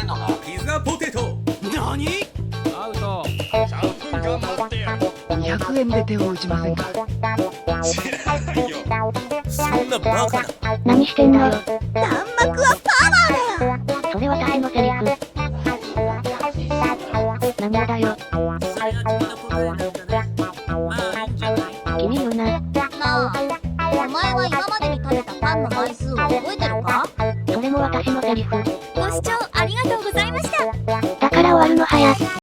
んのか。ピザポテト。何？アウト。3分間待ってやる。200円で手を打ちませんか。知らないよ。そんなバカな。何してんだよ。弾幕はパワーだよ。それ私のセリフ。涙だよ。それが君の答えなんだね。まあいいんじゃない。君言うな。なあ、お前は今までに食べたパンの枚数を覚えてるか？それも私のセリフ。ご視聴ありがとうございました。だから終わるの早。